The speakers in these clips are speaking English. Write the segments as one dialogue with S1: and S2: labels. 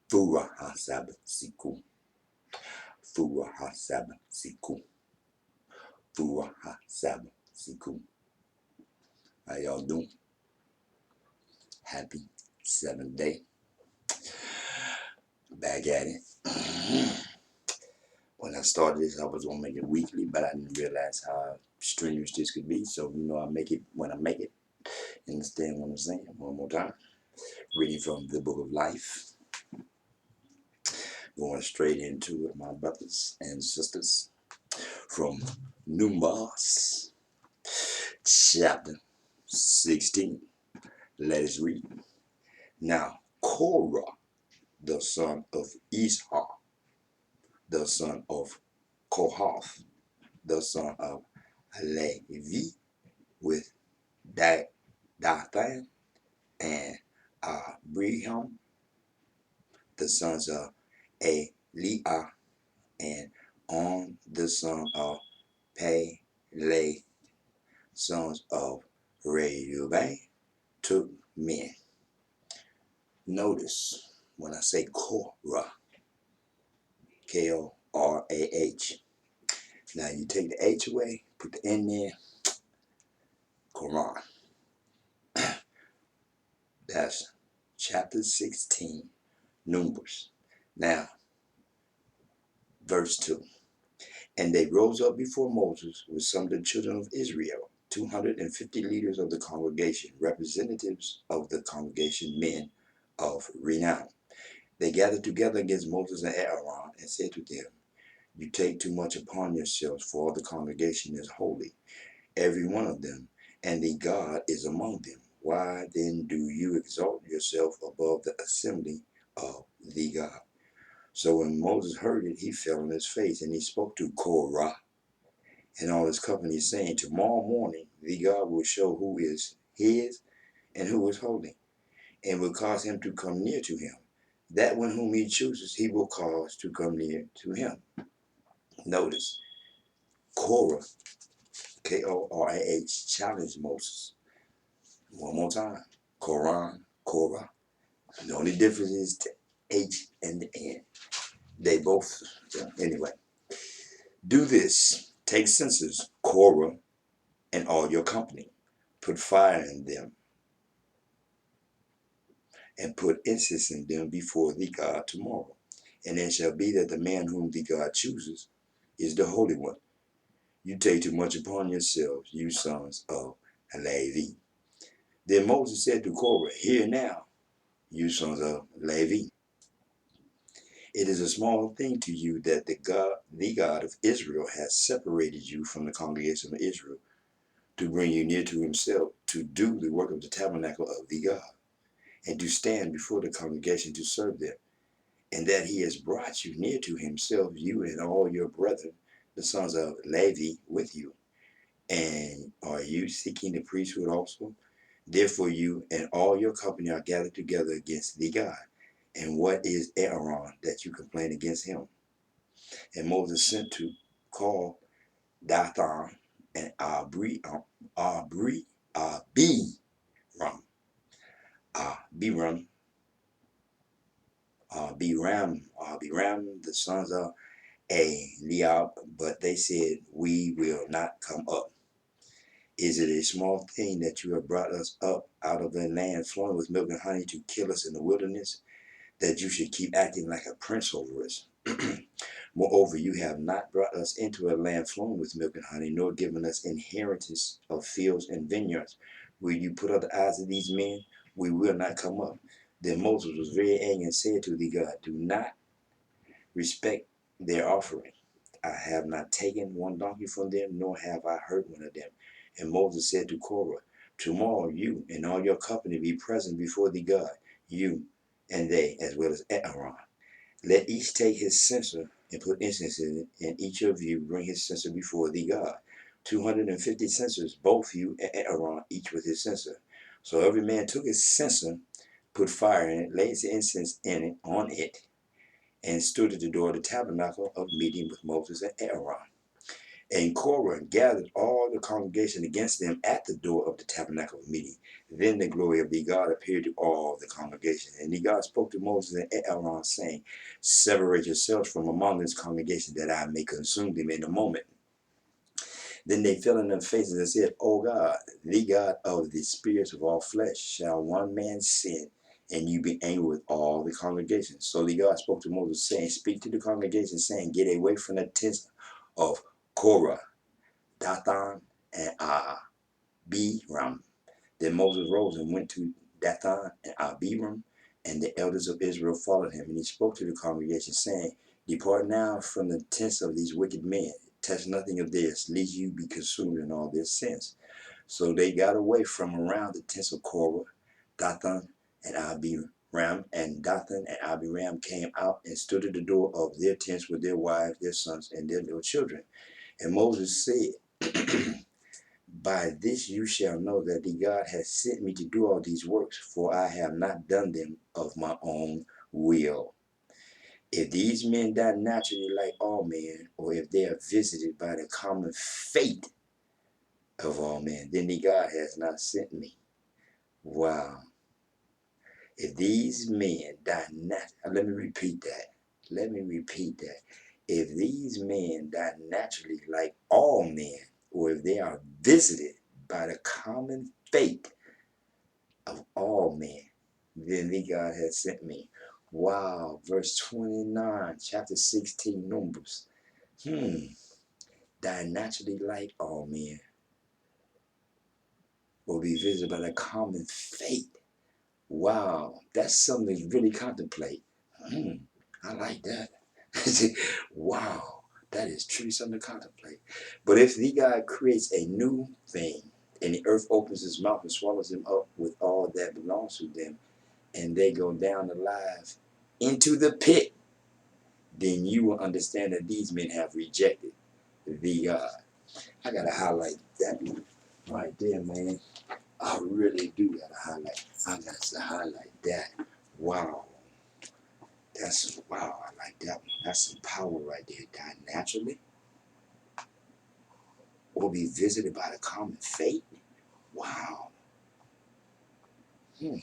S1: Fura Hasab Siku. Fura Hasab Siku. Fura Hasab Siku. How y'all doing? Happy 7th day. Back at it. When I started this, I was going to make it weekly, but I didn't realize how strenuous this could be. So, I make it when I make it. Understand what I'm saying? One more time. Reading from the Book of Life. Going straight into it, my brothers and sisters. From Numbers, chapter 16. Let us read. Now, Korah, the son of Ishar, the son of Kohath, the son of Levi, with Dathan and Abraham, the sons of Eliah, and On, the son of Peleg, sons of Reuben, took men. Notice when I say Korah, Korah. Now you take the H away, put the N there, Quran. That's chapter 16, Numbers. Now, verse 2. And they rose up before Moses with some of the children of Israel, 250 leaders of the congregation, representatives of the congregation, men of renown. They gathered together against Moses and Aaron and said to them, You take too much upon yourselves, for all the congregation is holy, every one of them, and the God is among them. Why then do you exalt yourself above the assembly of the God? So when Moses heard it, he fell on his face, and he spoke to Korah and all his company, saying, Tomorrow morning the God will show who is his and who is holy, and will cause him to come near to him. That one whom he chooses, he will cause to come near to him. Notice, Korah, Korah, challenged Moses. One more time. Quran, Korah. The only difference is the H and the N. They both, anyway. Do this. Take censers, Korah, and all your company. Put fire in them, and put incense in them before the God tomorrow. And it shall be that the man whom the God chooses is the Holy One. You take too much upon yourselves, you sons of Levi. Then Moses said to Korah, Hear now, you sons of Levi. It is a small thing to you that the God of Israel, has separated you from the congregation of Israel to bring you near to himself, to do the work of the tabernacle of the God, and to stand before the congregation to serve them, and that he has brought you near to himself, you and all your brethren, the sons of Levi, with you. And are you seeking the priesthood also? Therefore you and all your company are gathered together against the God. And what is Aaron that you complain against him? And Moses sent to call Dathan and Abiram, the sons of Eliab, but they said, We will not come up. Is it a small thing that you have brought us up out of a land flowing with milk and honey to kill us in the wilderness, that you should keep acting like a prince over us? Moreover, you have not brought us into a land flowing with milk and honey, nor given us inheritance of fields and vineyards. Will you put out the eyes of these men? We will not come up. Then Moses was very angry and said to the God, Do not respect their offering. I have not taken one donkey from them, nor have I hurt one of them. And Moses said to Korah, Tomorrow you and all your company be present before the God, you and they, as well as Aaron. Let each take his censer and put incense in it, and each of you bring his censer before the God. 250 censers, both you and Aaron, each with his censer. So every man took his censer, put fire in it, laid the incense in it, on it, and stood at the door of the tabernacle of meeting with Moses and Aaron. And Korah gathered all the congregation against them at the door of the tabernacle of meeting. Then the glory of the God appeared to all the congregation. And the God spoke to Moses and Aaron, saying, separate yourselves from among this congregation, that I may consume them in a moment. Then they fell on their faces and said, O God, the God of the spirits of all flesh, shall one man sin, and you be angry with all the congregation? So the God spoke to Moses, saying, speak to the congregation, saying, get away from the tents of Korah, Dathan, and Abiram. Then Moses rose and went to Dathan and Abiram, and the elders of Israel followed him. And he spoke to the congregation, saying, depart now from the tents of these wicked men. Touch nothing of theirs, lest you be consumed in all their sins. So they got away from around the tents of Korah, Dathan, and Abiram. And Dathan and Abiram came out and stood at the door of their tents with their wives, their sons, and their little children. And Moses said, by this you shall know that the God has sent me to do all these works, for I have not done them of my own will. If these men die naturally like all men, or if they are visited by the common fate of all men, then the God has not sent me. Wow. If these men die naturally, let me repeat that. Let me repeat that. If these men die naturally like all men, or if they are visited by the common fate of all men, then the God has sent me. Wow. Verse 29, chapter 16, Numbers. Die naturally like all men, will be visited by the common fate. Wow. That's something to really contemplate. I like that. Wow. That is truly something to contemplate. But if the God creates a new thing, and the earth opens its mouth and swallows them up with all that belongs to them, and they go down alive into the pit, then you will understand that these men have rejected the God. I gotta highlight that right there, man. I really do gotta highlight. I got to highlight that. Wow. Wow, I like that one. That's some power right there. Die naturally or be visited by the common fate. Wow. I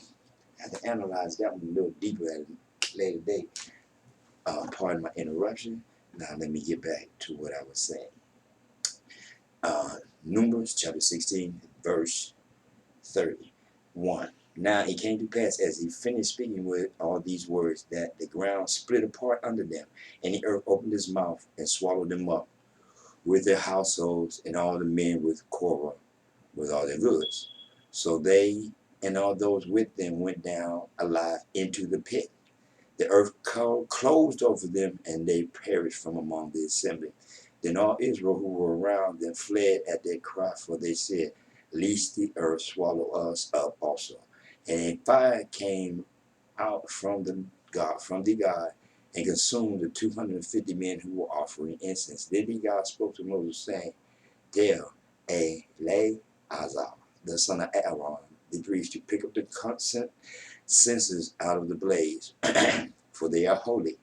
S1: have to analyze that one a little deeper at a later date. Pardon my interruption. Now let me get back to what I was saying. Numbers chapter 16, verse 31. Now it came to pass as he finished speaking with all these words that the ground split apart under them, and the earth opened his mouth and swallowed them up with their households and all the men with Korah with all their goods. So they and all those with them went down alive into the pit. The earth closed over them, and they perished from among the assembly. Then all Israel who were around them fled at their cry, for they said, lest the earth swallow us up also. And a fire came out from the God, and consumed the 250 men who were offering incense. Then the God spoke to Moses, saying, tell Eleazar, the son of Aaron, the priest, to pick up the censers out of the blaze, for they are holy,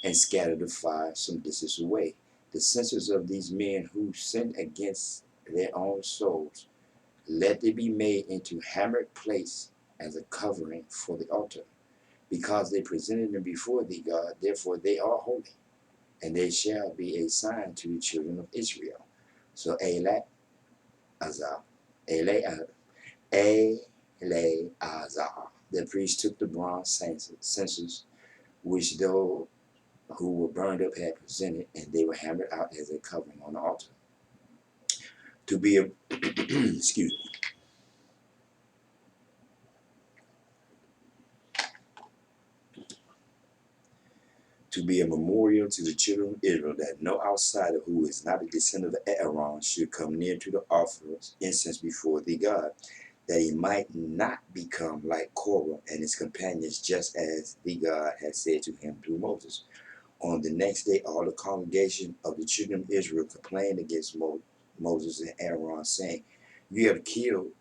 S1: and scatter the fire some distance away. The censers of these men who sinned against their own souls, let they be made into hammered plates as a covering for the altar, because they presented them before thee, God. Therefore they are holy, and they shall be a sign to the children of Israel. So Eleazar, the priest, took the bronze censers which those who were burned up had presented, and they were hammered out as a covering on the altar. To be a excuse me. To be a memorial to the children of Israel, that no outsider who is not a descendant of Aaron should come near to the altar of incense before the God, that he might not become like Korah and his companions, just as the God had said to him through Moses. On the next day, all the congregation of the children of Israel complained against Moses and Aaron, saying, you have killed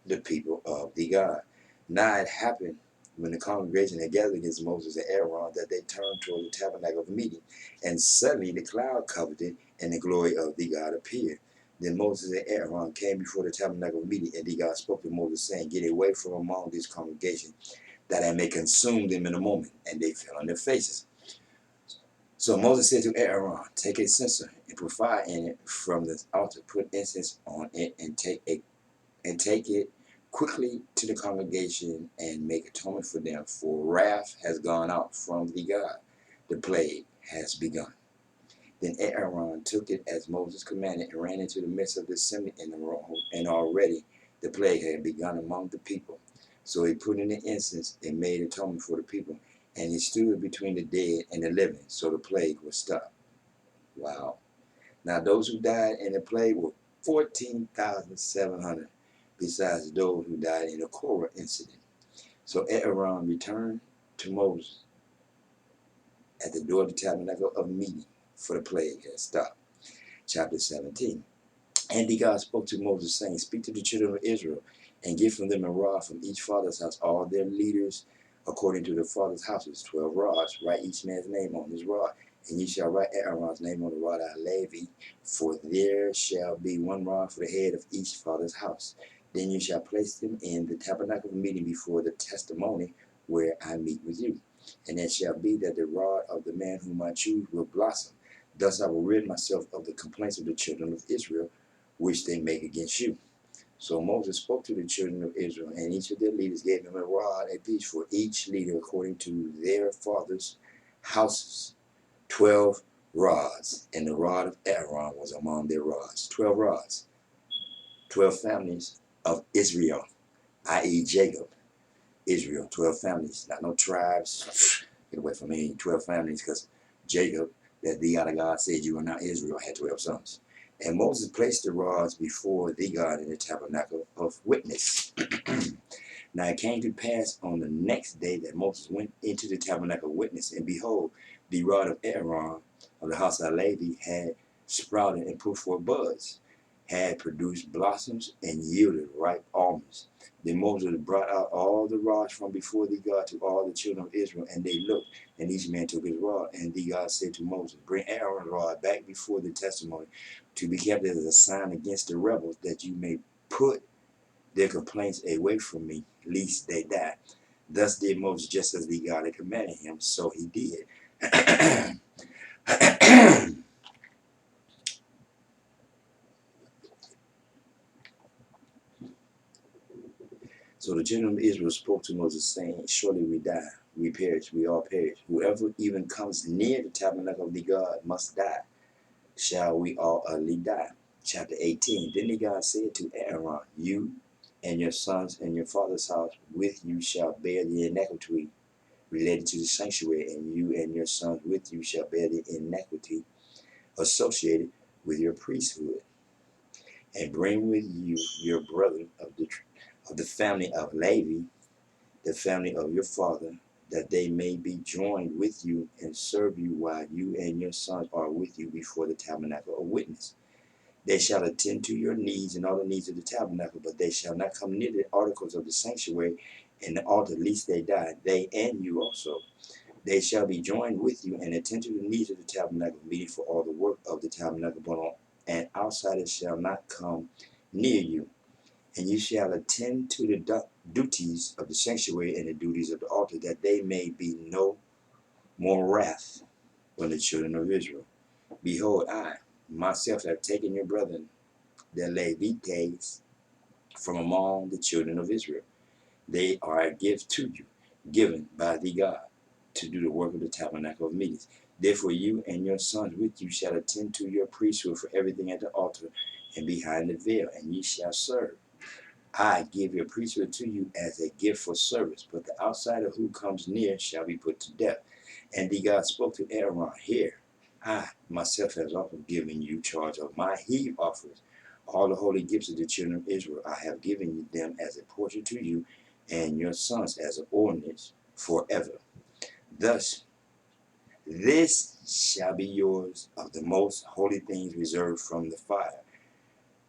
S1: the people of the God. Now it happened when the congregation had gathered against Moses and Aaron, that they turned toward the tabernacle of meeting. And suddenly the cloud covered it, and the glory of the God appeared. Then Moses and Aaron came before the tabernacle of meeting, and the God spoke to Moses, saying, Get away from among this congregation, that I may consume them in a moment. And they fell on their faces. So Moses said to Aaron, Take a censer and put fire in it from the altar, put incense on it, and take it quickly to the congregation and make atonement for them, for wrath has gone out from the God. The plague has begun. Then Aaron took it as Moses commanded and ran into the midst of the assembly in the room, and already the plague had begun among the people. So he put in the incense and made atonement for the people, and he stood between the dead and the living, so the plague was stopped. Wow. Now those who died in the plague were 14,700, besides those who died in the Korah incident. So Aaron returned to Moses at the door of the tabernacle of meeting, for the plague had stopped. Chapter 17. And the God spoke to Moses, saying, Speak to the children of Israel, and give from them a rod from each father's house, all their leaders according to their father's houses, 12 rods. Write each man's name on his rod, and ye shall write Aaron's name on the rod of Levi, for there shall be one rod for the head of each father's house. Then you shall place them in the tabernacle of meeting before the testimony, where I meet with you. And it shall be that the rod of the man whom I choose will blossom. Thus I will rid myself of the complaints of the children of Israel, which they make against you. So Moses spoke to the children of Israel, and each of their leaders gave them a rod apiece for each leader according to their fathers' houses, 12 rods. And the rod of Aaron was among their rods. 12 rods, 12 families of Israel, i.e. Jacob. Israel, 12 families, not no tribes. Get away from me, 12 families, because Jacob, that the other God said you are not Israel, had 12 sons. And Moses placed the rods before the God in the tabernacle of witness. Now it came to pass on the next day that Moses went into the tabernacle of witness, and behold, the rod of Aaron of the house of Levi had sprouted and put forth buds, had produced blossoms, and yielded ripe almonds. Then Moses brought out all the rods from before the God to all the children of Israel, and they looked, and each man took his rod. And the God said to Moses, Bring Aaron's rod back before the testimony, to be kept as a sign against the rebels, that you may put their complaints away from me, lest they die. Thus did Moses, just as the God had commanded him, so he did. So the children of Israel spoke to Moses, saying, Surely we die, we perish, we all perish. Whoever even comes near the tabernacle of the God must die. Shall we all utterly die? Chapter 18. Then the God said to Aaron, You and your sons and your father's house with you shall bear the iniquity related to the sanctuary, and you and your sons with you shall bear the iniquity associated with your priesthood. And bring with you your brethren of the family of Levi, the family of your father, that they may be joined with you and serve you while you and your sons are with you before the tabernacle of witness. They shall attend to your needs and all the needs of the tabernacle, but they shall not come near the articles of the sanctuary and the altar, lest they die, they and you also. They shall be joined with you and attend to the needs of the tabernacle meeting for all the work of the tabernacle, and outsiders shall not come near you. And you shall attend to the duties of the sanctuary and the duties of the altar, that they may be no more wrath on the children of Israel. Behold, I myself have taken your brethren, the Levites, from among the children of Israel. They are a gift to you, given by the God, to do the work of the tabernacle of meetings. Therefore you and your sons with you shall attend to your priesthood for everything at the altar and behind the veil, and ye shall serve. I give your priesthood to you as a gift for service, but the outsider who comes near shall be put to death. And the God spoke to Aaron, Here, I myself have also given you charge of my heave offerings. All the holy gifts of the children of Israel I have given you them as a portion to you and your sons as an ordinance forever. Thus, this shall be yours of the most holy things reserved from the fire.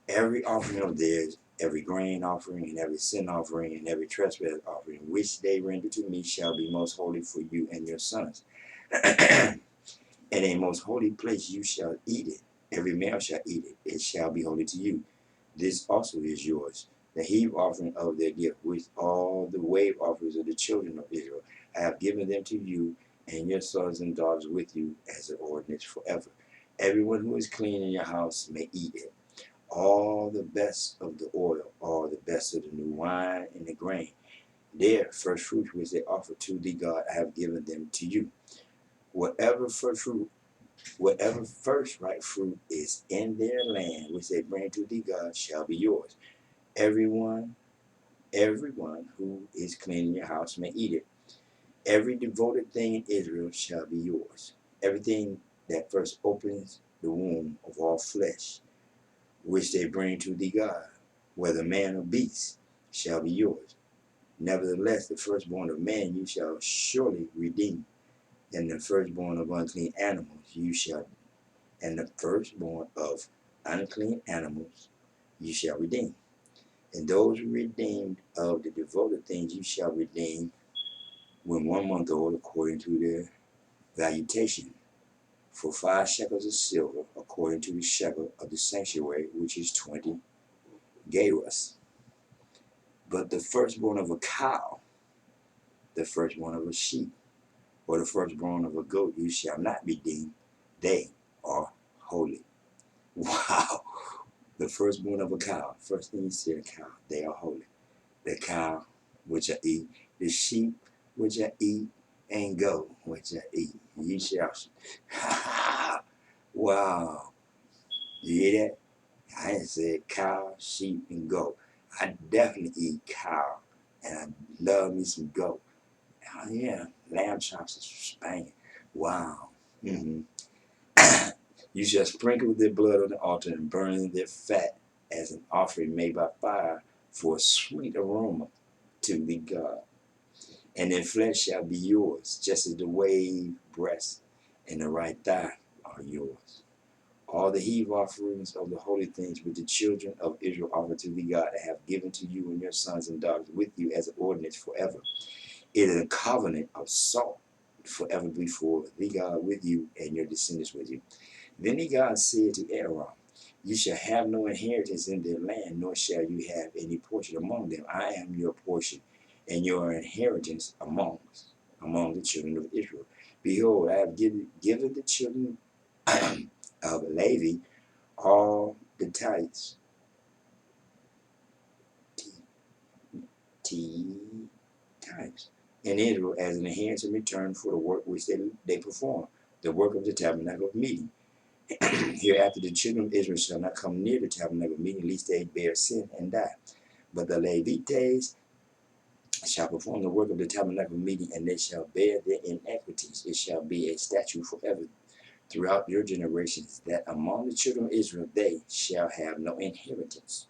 S1: Every offering of theirs Every grain offering and every sin offering and every trespass offering which they render to me shall be most holy for you and your sons. In a most holy place you shall eat it. Every male shall eat it. It shall be holy to you. This also is yours. The heave offering of their gift, with all the wave offerings of the children of Israel, I have given them to you and your sons and daughters with you as an ordinance forever. Everyone who is clean in your house may eat it. All the best of the oil, all the best of the new wine and the grain, their first fruits which they offer to thee, God, I have given them to you. Whatever first right fruit is in their land which they bring to thee, God, shall be yours. Everyone who is clean in your house may eat it. Every devoted thing in Israel shall be yours. Everything that first opens the womb of all flesh, which they bring to thee, God, whether man or beast, shall be yours. Nevertheless, the firstborn of man you shall surely redeem, and the firstborn of unclean animals you shall, and the firstborn of unclean animals you shall redeem. And those redeemed of the devoted things you shall redeem when 1 month old, according to their valuation, for 5 shekels of silver, according to the shekel of the sanctuary, which is 20 gerahs. But the firstborn of a cow, the firstborn of a sheep, or the firstborn of a goat, you shall not redeem. They are holy. Wow. The firstborn of a cow, first thing you see a cow, they are holy. The cow, which I eat, the sheep, which I eat, and goat, which I eat. Ye shall. Wow. You hear that? I ain't said cow, sheep, and goat. I definitely eat cow, and I love me some goat. Oh, yeah, lamb chops is Spain. Wow. Mm-hmm. You shall sprinkle their blood on the altar and burn their fat as an offering made by fire for a sweet aroma to the God. And their flesh shall be yours, just as the wave breast and the right thigh are yours. All the heave offerings of the holy things which the children of Israel offer to the God I have given to you and your sons and daughters with you as an ordinance forever. It is a covenant of salt forever before the God with you and your descendants with you. Then the God said to Aaron, you shall have no inheritance in their land, nor shall you have any portion among them. I am your portion and your inheritance among the children of Israel. Behold, I have given the children of Levi all the tithes, tithes in Israel as an inheritance in return for the work which they perform, the work of the tabernacle of meeting. Hereafter the children of Israel shall not come near the tabernacle of meeting, lest they bear sin and die. But the Levites shall perform the work of the tabernacle of meeting, and they shall bear their iniquities. It shall be a statute forever throughout your generations, that among the children of Israel they shall have no inheritance.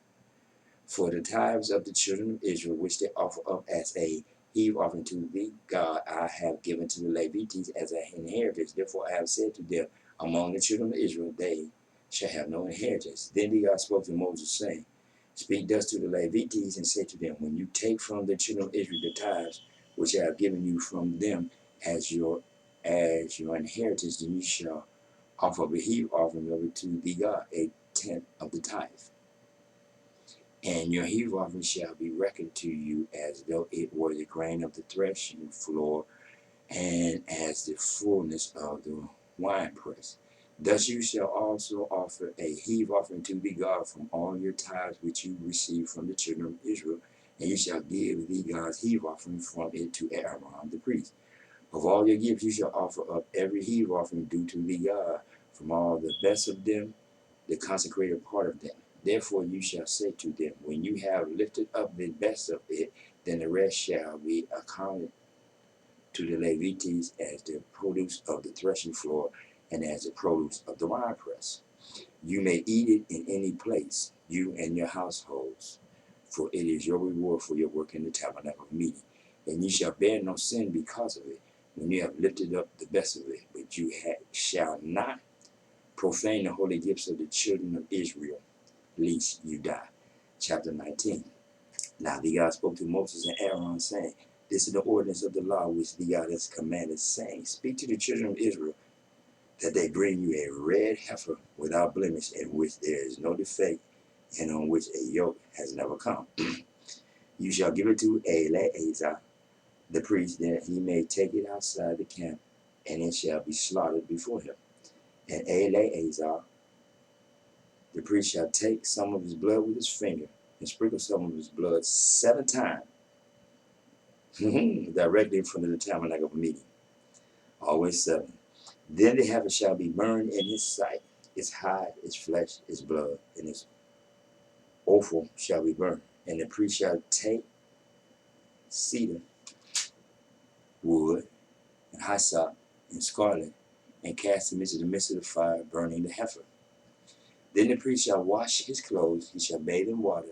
S1: For the tithes of the children of Israel, which they offer up as a heave offering to thee, God, I have given to the Levites as an inheritance. Therefore I have said to them, among the children of Israel, they shall have no inheritance. Then the God spoke to Moses, saying, speak thus to the Levites, and say to them, when you take from the children of Israel the tithes, which I have given you from them as your inheritance, then you shall offer a heave offering of it to the God, a tenth of the tithe. And your heave offering shall be reckoned to you as though it were the grain of the threshing floor, and as the fullness of the winepress. Thus you shall also offer a heave offering to the God from all your tithes which you receive from the children of Israel, and you shall give the God's heave offering from it to Aaron the priest. Of all your gifts you shall offer up every heave offering due to the God, from all the best of them, the consecrated part of them. Therefore you shall say to them, when you have lifted up the best of it, then the rest shall be accounted to the Levites as the produce of the threshing floor and as the produce of the winepress. You may eat it in any place, you and your households, for it is your reward for your work in the tabernacle of meeting. And you shall bear no sin because of it, when you have lifted up the best of it. But you shall not profane the holy gifts of the children of Israel, lest you die. chapter 19. Now the God spoke to Moses and Aaron, saying, This is the ordinance of the law which the God has commanded, saying, Speak to the children of Israel, that they bring you a red heifer without blemish, in which there is no defect, and on which a yoke has never come. You shall give it to Eleazar the priest, that he may take it outside the camp, and it shall be slaughtered before him. And Eleazar the priest shall take some of his blood with his finger, and sprinkle some of his blood 7 times directly in front of the tabernacle of meeting. Always 7. Then the heifer shall be burned in his sight. Its hide, its flesh, its blood, and its offal shall be burned. And the priest shall take cedar wood and hyssop and scarlet, and cast them into the midst of the fire, burning the heifer. Then the priest shall wash his clothes, he shall bathe in water,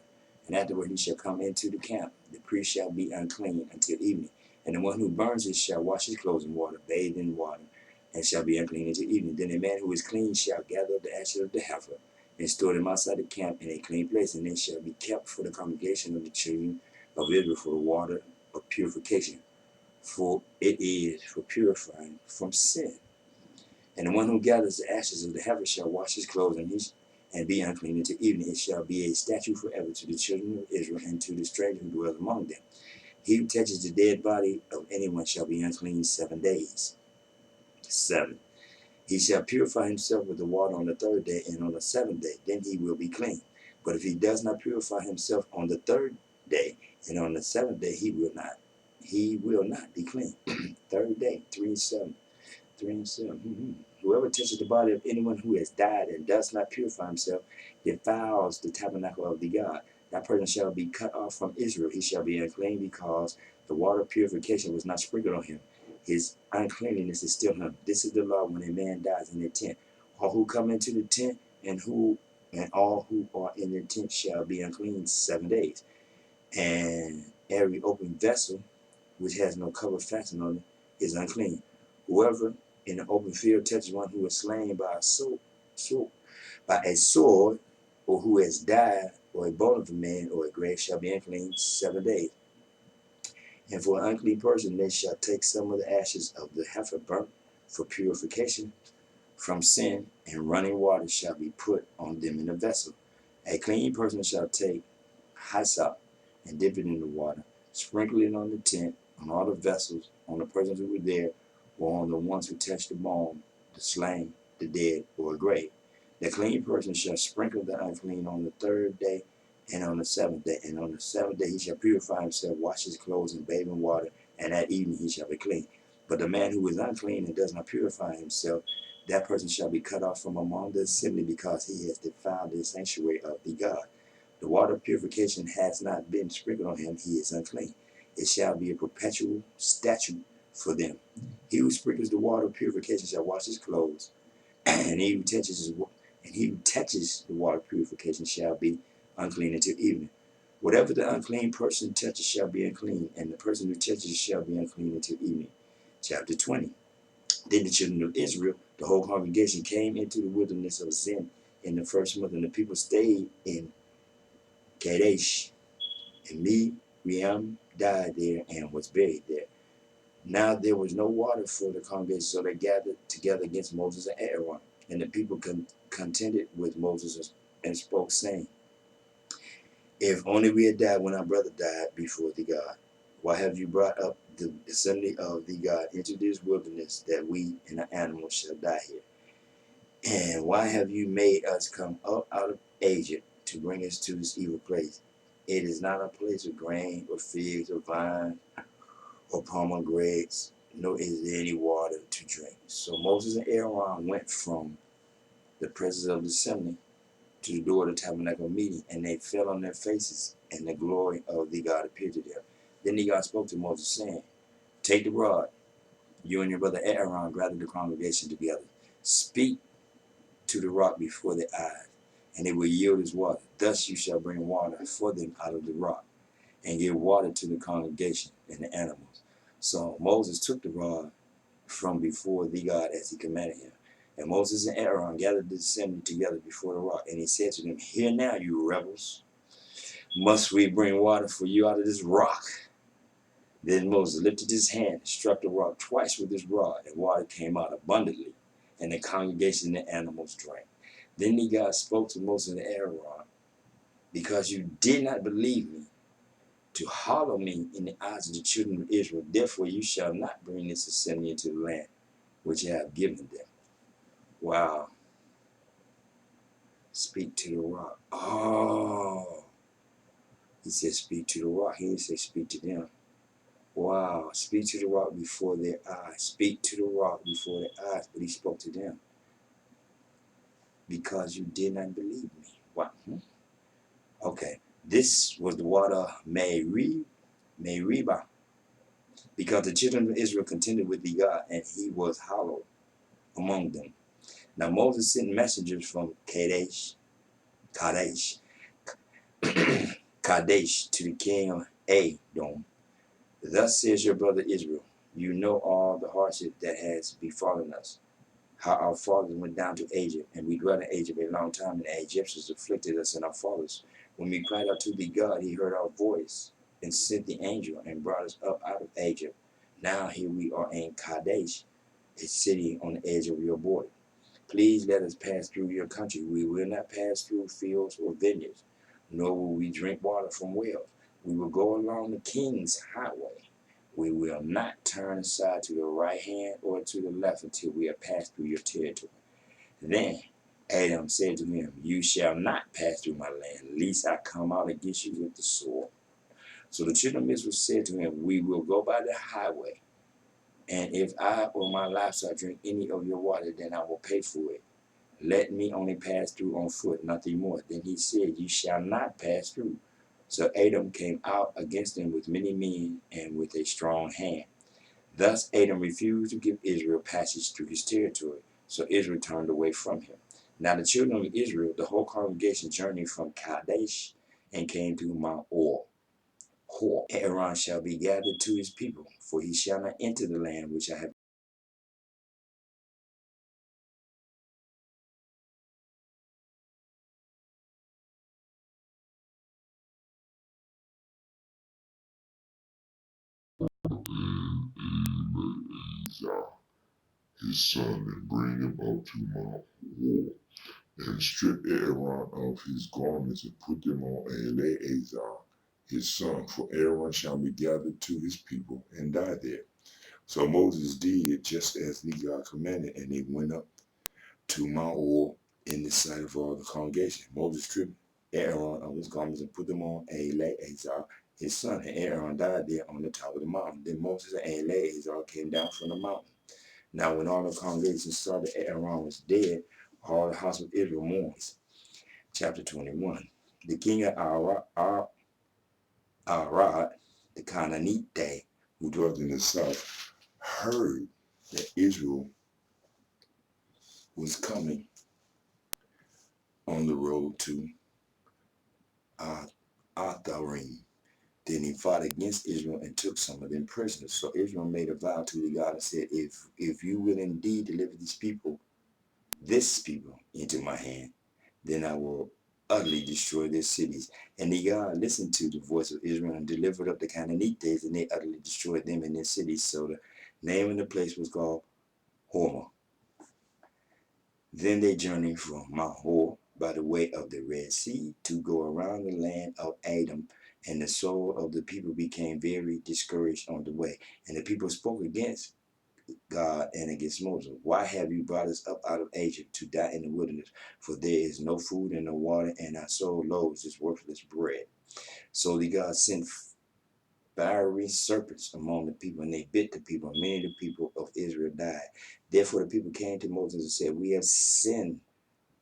S1: and afterward he shall come into the camp. The priest shall be unclean until evening. And the one who burns it shall wash his clothes in water, bathe in water, and shall be unclean until evening. Then a man who is clean shall gather the ashes of the heifer, and store them outside the camp in a clean place, and they shall be kept for the congregation of the children of Israel for the water of purification, for it is for purifying from sin. And the one who gathers the ashes of the heifer shall wash his clothes, and be unclean until evening. It shall be a statute forever to the children of Israel and to the stranger who dwells among them. He who touches the dead body of anyone shall be unclean 7 days. 7. He shall purify himself with the water on the 3rd day, and on the 7th day, then he will be clean. But if he does not purify himself on the 3rd day, and on the 7th day, he will not be clean. 3rd day, 3 and 7. 3 and 7. Whoever touches the body of anyone who has died and does not purify himself defiles the tabernacle of the God. That person shall be cut off from Israel. He shall be unclean, because the water of purification was not sprinkled on him. His uncleanliness is still him. This is the law when a man dies in a tent. All who come into the tent and all who are in the tent shall be unclean 7 days. And every open vessel which has no cover fastened on it is unclean. Whoever in the open field touches one who is slain by a sword, or who has died, or a bone of a man, or a grave, shall be unclean 7 days. And for an unclean person, they shall take some of the ashes of the heifer burnt for purification from sin, and running water shall be put on them in a vessel. A clean person shall take hyssop and dip it in the water, sprinkle it on the tent, on all the vessels, on the persons who were there, or on the ones who touched the bone, the slain, the dead, or a grave. The clean person shall sprinkle the unclean on the 3rd day and on the 7th day. And on the 7th day he shall purify himself, wash his clothes, and bathe in water, and at evening he shall be clean. But the man who is unclean and does not purify himself, that person shall be cut off from among the assembly, because he has defiled the sanctuary of the God. The water of purification has not been sprinkled on him, he is unclean. It shall be a perpetual statute for them. He who sprinkles the water of purification shall wash his clothes, and he who touches the water of purification shall be unclean until evening. Whatever the unclean person touches shall be unclean, and the person who touches shall be unclean until evening. Chapter 20. Then the children of Israel, the whole congregation, came into the wilderness of Zin in the 1st month, and the people stayed in Kadesh. And Miriam died there and was buried there. Now there was no water for the congregation, so they gathered together against Moses and Aaron. And the people contended with Moses and spoke, saying, If only we had died when our brother died before the God. Why have you brought up the assembly of the God into this wilderness, that we and the animals shall die here? And why have you made us come up out of Egypt to bring us to this evil place? It is not a place of grain or figs or vines or pomegranates, nor is there any water to drink. So Moses and Aaron went from the presence of the assembly to the door of the tabernacle meeting, and they fell on their faces, and the glory of the God appeared to them. Then the God spoke to Moses, saying, Take the rod, you and your brother Aaron gather the congregation together. Speak to the rock before their eyes, and it will yield its water. Thus you shall bring water for them out of the rock, and give water to the congregation and the animals. So Moses took the rod from before the God as he commanded him. And Moses and Aaron gathered the assembly together before the rock, and he said to them, Hear now, you rebels, Must we bring water for you out of this rock? Then Moses lifted his hand and struck the rock twice with his rod, and water came out abundantly, and the congregation and the animals drank. Then the God spoke to Moses and Aaron, because you did not believe me, to hallow me in the eyes of the children of Israel, therefore you shall not bring this assembly into the land which I have given them. Wow. Speak to the rock. Oh. He said speak to the rock. He didn't say speak to them. Wow. Speak to the rock before their eyes. Speak to the rock before their eyes. But he spoke to them. Because you did not believe me. Wow. Okay. This was the water Meribah. Because the children of Israel contended with the God, and he was hollow among them. Now Moses sent messengers from Kadesh Kadesh to the king of Edom. Thus says your brother Israel, you know all the hardship that has befallen us, how our fathers went down to Egypt, and we dwelt in Egypt a long time, and the Egyptians afflicted us and our fathers. When we cried out to the God, he heard our voice, and sent the angel, and brought us up out of Egypt. Now here we are in Kadesh, a city on the edge of your border. Please let us pass through your country. We will not pass through fields or vineyards, nor will we drink water from wells. We will go along the king's highway. We will not turn aside to the right hand or to the left until we have passed through your territory. Then Adam said to him, you shall not pass through my land, lest I come out against you with the sword. So the children of Israel said to him, we will go by the highway, and if I or my livestock drink any of your water, then I will pay for it. Let me only pass through on foot, nothing more. Then he said, you shall not pass through. So Adam came out against them with many men and with a strong hand. Thus Adam refused to give Israel passage through his territory, so Israel turned away from him. Now the children of Israel, the whole congregation, journeyed from Kadesh and came to Mount Hor. Aaron shall be gathered to his people, for he shall not enter the land which I have
S2: his son, and bring him up to Mount Hor, and strip Aaron of his garments, and put them on Eleazar his son, for Aaron shall be gathered to his people, and die there. So Moses did just as the God commanded, and they went up to Mount Hor in the sight of all the congregation. Moses stripped Aaron of his garments and put them on Eleazar his son, and Aaron died there on the top of the mountain. Then Moses and Eleazar came down from the mountain. Now when all the congregation saw that Aaron was dead, all the house of Israel mourned. Chapter 21. The king of Arad, the Canaanite, who dwelt in the south, heard that Israel was coming on the road to Atharim. Then he fought against Israel and took some of them prisoners. So Israel made a vow to the God and said, if you will indeed deliver this people into my hand, then I will utterly destroy their cities. And the God listened to the voice of Israel and delivered up the Canaanites, and they utterly destroyed them in their cities. So the name of the place was called Hormah. Then they journeyed from Mount Hor by the way of the Red Sea to go around the land of Edom, and the soul of the people became very discouraged on the way. And the people spoke against God and against Moses. Why have you brought us up out of Egypt to die in the wilderness? For there is no food and no water, and our soul loathes this worthless bread. So the God sent fiery serpents among the people, and they bit the people, and many of the people of Israel died. Therefore the people came to Moses and said, we have sinned,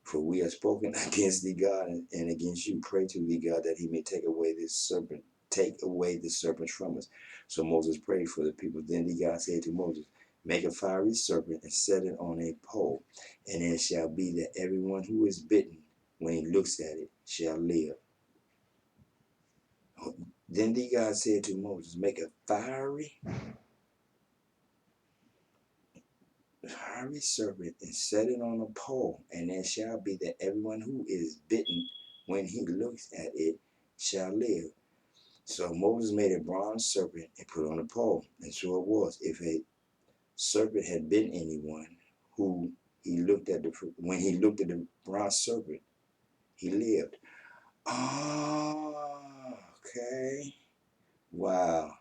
S2: for we have spoken against thee, God, and against you. Pray to thee, God, that he may take away the serpents from us. So Moses prayed for the people. Then the God said to Moses, make a fiery serpent and set it on a pole, and it shall be that everyone who is bitten, when he looks at it, shall live. Then the God said to Moses, make a fiery serpent and set it on a pole, and it shall be that everyone who is bitten, when he looks at it, shall live. So Moses made a bronze serpent and put it on a pole. And so it was. If a serpent had been anyone who when he looked at the bronze serpent, he lived. Oh, okay. Wow.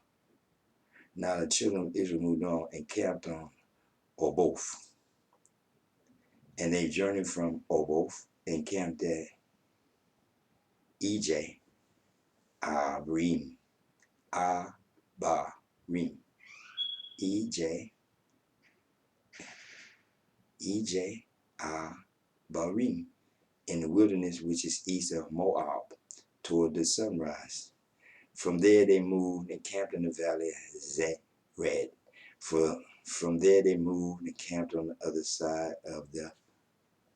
S2: Now the children of Israel moved on and camped on Oboth. And they journeyed from Oboth and camped at EJ Abarim. Abarim. EJ Abarim in the wilderness which is east of Moab toward the sunrise. From there they moved and camped in the valley of Zered. From there they moved and camped on the other side of the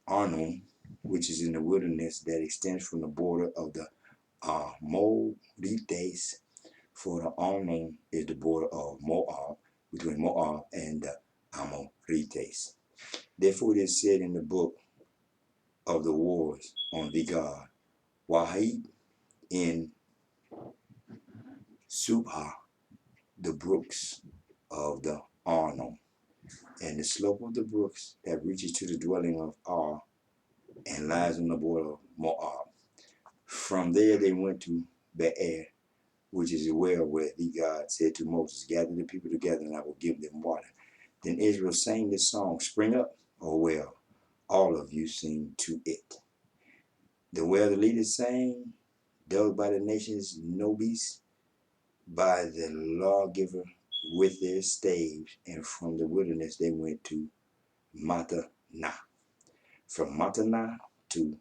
S2: Arnon, which is in the wilderness that extends from the border of the Amorites. For the Arnon is the border of Moab, between Moab and the Amorites. Therefore it is said in the book of the wars on the God, Wahid in Subha, the brooks of the Arnon, and the slope of the brooks that reaches to the dwelling of Ar and lies on the border of Moab. From there they went to Be'er, which is a well where the God said to Moses, gather the people together and I will give them water. Then Israel sang this song, spring up, O well, all of you sing to it. The well the leaders sang, dug by the nation's nobis, by the lawgiver with their staves, and from the wilderness they went to Mattanah. From Mattanah to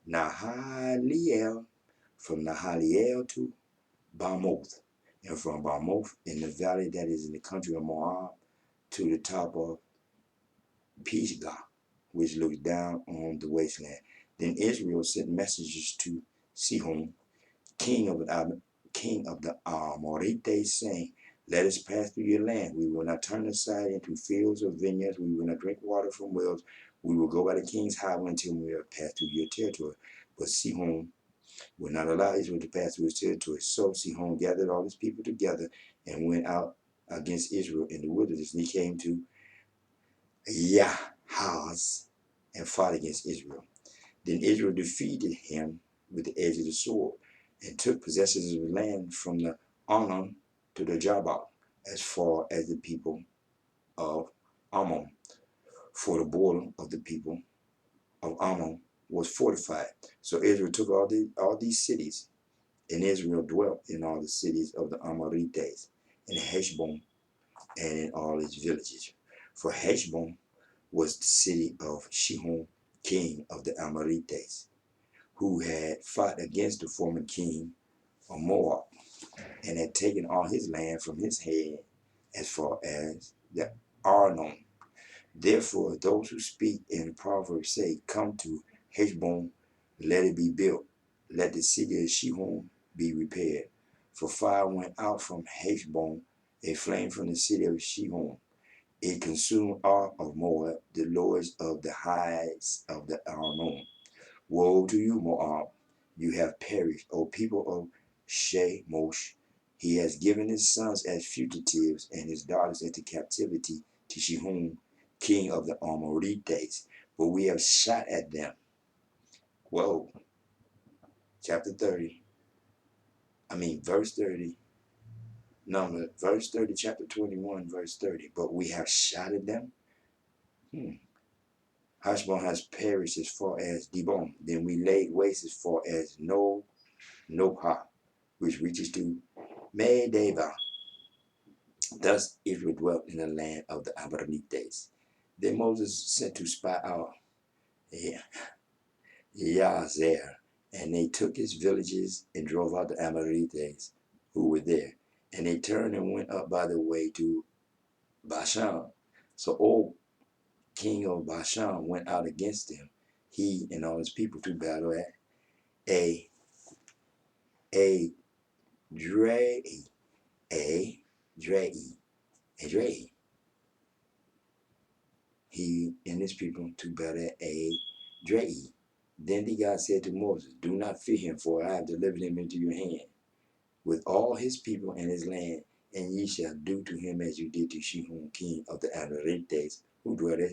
S2: Nahaliel, from Nahaliel to Bamoth, and from Bamoth in the valley that is in the country of Moab to the top of Pisgah, which looks down on the wasteland. Then Israel sent messengers to Sihon, king of the Amorites, saying, let us pass through your land. We will not turn aside into fields or vineyards. We will not drink water from wells. We will go by the king's highway until we have passed through your territory. But Sihon would not allow Israel to pass through his territory. So Sihon gathered all his people together and went out against Israel in the wilderness. And he came to Yahaz and fought against Israel. Then Israel defeated him with the edge of the sword and took possession of the land from the Arnon to the Jabal, as far as the people of Ammon. For the border of the people of Ammon was fortified. So Israel took all these cities, and Israel dwelt in all the cities of the Amorites, in Heshbon, and in all its villages. For Heshbon was the city of Sihon, king of the Amorites, who had fought against the former king of Moab, and had taken all his land from his head as far as the Arnon. Therefore, those who speak in the proverb say, come to Heshbon, let it be built, let the city of Sihon be repaired. For fire went out from Heshbon, a flame from the city of Sihon. It consumed all of Moab, the lords of the heights of the Arnon. Woe to you, Moab! You have perished, O people of Shemosh. He has given his sons as fugitives and his daughters into captivity to Sihon, king of the Amorites. But we have shot at them. Whoa. Chapter 30. Verse 30. Verse 30, chapter 21, verse 30. But we have shot at them. Heshbon has perished as far as Dibon. Then we laid waste as far as Noha, which reaches to Medeba. Thus Israel dwelt in the land of the Amorites. Then Moses sent to spy out Yazer, and they took his villages and drove out the Amorites who were there. And they turned and went up by the way to Bashan. So Og, king of Bashan, went out against them, he and all his people, to battle at Adrei. He and his people to battle at Adrei. Then the God said to Moses, do not fear him, for I have delivered him into your hand, with all his people and his land, and ye shall do to him as you did to Sihon, king of the Amorites, who dwelt at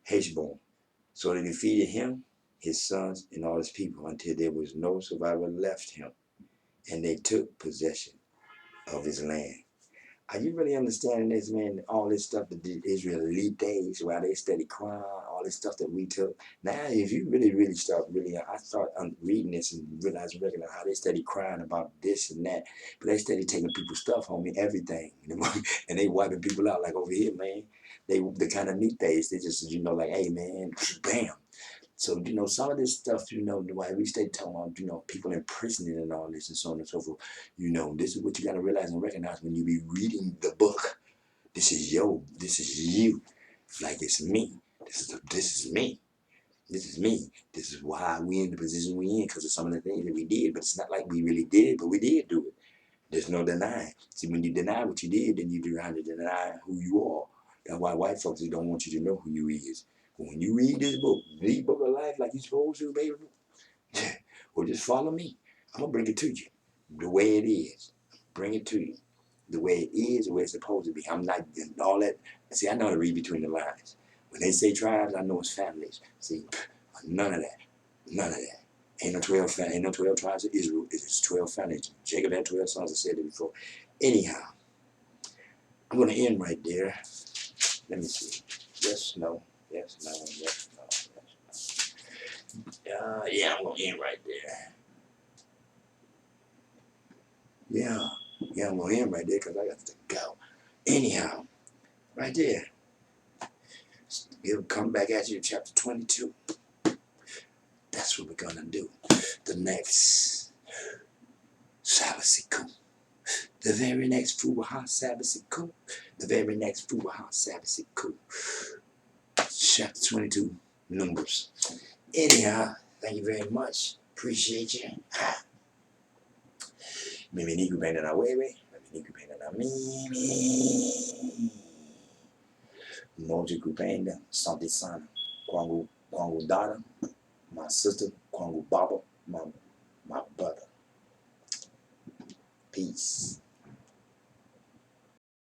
S2: Heshbon. So they defeated him, his sons, and all his people, until there was no survivor left him, and they took possession of his land. Are you really understanding this, man? All this stuff that the Israelite days, while they steady crying, all this stuff that we took. Now, if you really start I start reading this and recognize how they steady crying about this and that, but they steady taking people's stuff, homie, everything, and they wiping people out like over here, man. The kind of neat days, they just, like, hey, man, bam. So, some of this stuff, why we stay talking about, people in prison and all this and so on and so forth, this is what you got to realize and recognize when you be reading the book. This is you. Like, it's me. This is me. This is me. This is why we in the position we in, because of some of the things that we did. But it's not like we really did it, but we did do it. There's no denying. See, when you deny what you did, then you're trying to deny who you are. That's why white folks don't want you to know who you is. But when you read this book of life like you're supposed to, baby, well, just follow me. I'm going to bring it to you the way it is. Bring it to you the way it is, the way it's supposed to be. I'm not all that. See, I know how to read between the lines. When they say tribes, I know it's families. See, none of that. None of that. Ain't no 12 tribes of Israel. It's 12 families. Jacob had 12 sons. I said it before. Anyhow, I'm going to end right there. Let me see. Yes, no. Yes, no. Yes, no. Yes, no. Yeah, I'm going to end right there. Yeah, I'm going to end right there because I got to go. Anyhow, right there. He'll come back at you, chapter 22. That's what we're going to do. The next Sabbath. The very next Fubaha Sabbath. The very next Fubaha Sabbath. Chapter 22, Numbers. Anyhow, thank you very much. Appreciate you. Mimi nikupenda na wewe, mimi nikupenda na mimi. Moja kupenda, asante sana. Kwangu dada, my sister, kwangu baba, my brother. Peace.